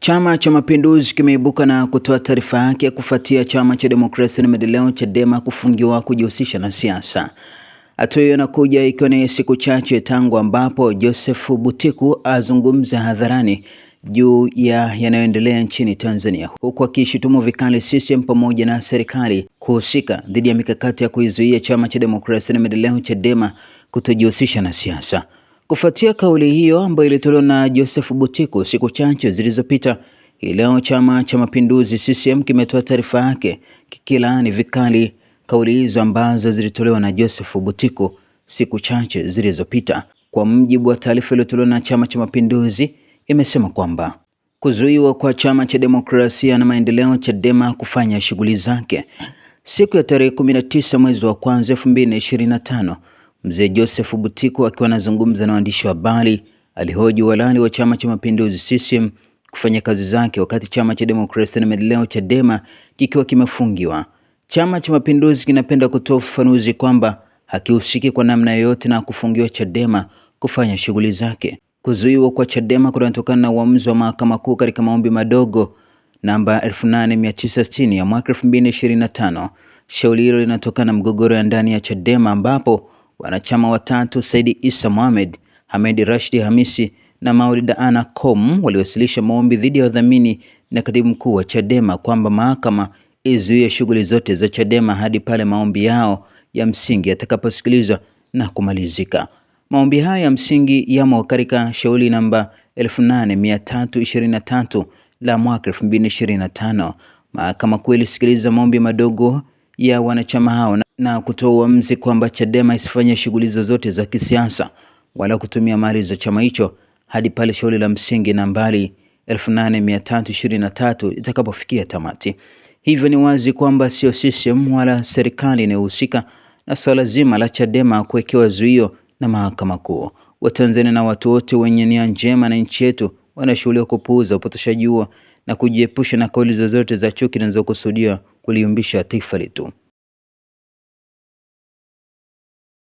Chama cha Mapinduzi kimeibuka na kutoa taarifa yake kufuatia Chama cha Demokrasia na Maendeleo Chadema kufungiwa kujihusisha na siasa. Hatua hiyo inakuja ikiwa ni siku chache tangu ambapo Joseph Butiku azungumza hadharani juu ya yanayoendelea nchini Tanzania, huku akishutumu vikali CCM pamoja na serikali kuhusika dhidi ya mikakati ya kuizuia Chama cha Demokrasia na Maendeleo Chadema kutojihusisha na siasa. Kufuatia kauli hiyo ambayo ilitolewa na Joseph Butiku siku chache zilizopita, leo Chama cha Mapinduzi CCM kimetoa taarifa yake kikilaani vikali kauli hizo ambazo zilitolewa na Joseph Butiku siku chache zilizopita. Kwa mujibu wa taarifa iliyotolewa na Chama cha Mapinduzi, imesema kwamba kuzuiwa kwa Chama cha Demokrasia na Maendeleo Chadema kufanya shughuli zake siku ya tarehe 19 mwezi wa kwanza 2025, Mzee Joseph Butiku akiwa anazungumza na waandishi wa habari alihoji uhalali wa Chama cha Mapinduzi CCM kufanya kazi zake wakati Chama cha Demokrasia na Maendeleo Chadema kikiwa kimefungiwa. Chama cha Mapinduzi kinapenda kutoa ufafanuzi kwamba hakihusiki kwa namna yoyote na kufungiwa Chadema kufanya shughuli zake. Kuzuiwa kwa Chadema kunatokana na uamuzi wa Mahakama Kuu katika maombi madogo namba 8960 ya mwaka 2025. Shauri hilo linatokana na mgogoro ya ndani ya Chadema ambapo wanachama watatu Said Issa Mohamed, Hamed Rashid Hamisi na Maulid Ana Kom waliwasilisha maombi dhidi ya wadhamini na katibu mkuu wa Chadema kwamba mahakama izuie shughuli zote za Chadema hadi pale maombi yao ya msingi yatakaposikilizwa na kumalizika. Maombi hayo ya msingi yamo katika shauri namba 8323 la mwaka 2025. Mahakama Kuu ilisikiliza maombi madogo ya wanachama hao na kutoa uamuzi kwamba Chadema isifanye shughuli zozote za kisiasa wala kutumia mali za chama hicho hadi pale shauri la msingi nambari 8323 itakapofikia tamati. Hivyo ni wazi kwamba sio CCM wala serikali inayohusika na swala zima la Chadema kuwekewa zuio na Mahakama Kuu. Watanzania na watu wote wenye nia njema na nchi yetu wanashuhudia kupuuza upotoshaji huo na kujiepusha na kauli zozote za chuki zinazokusudia kuliumbisha taifa letu.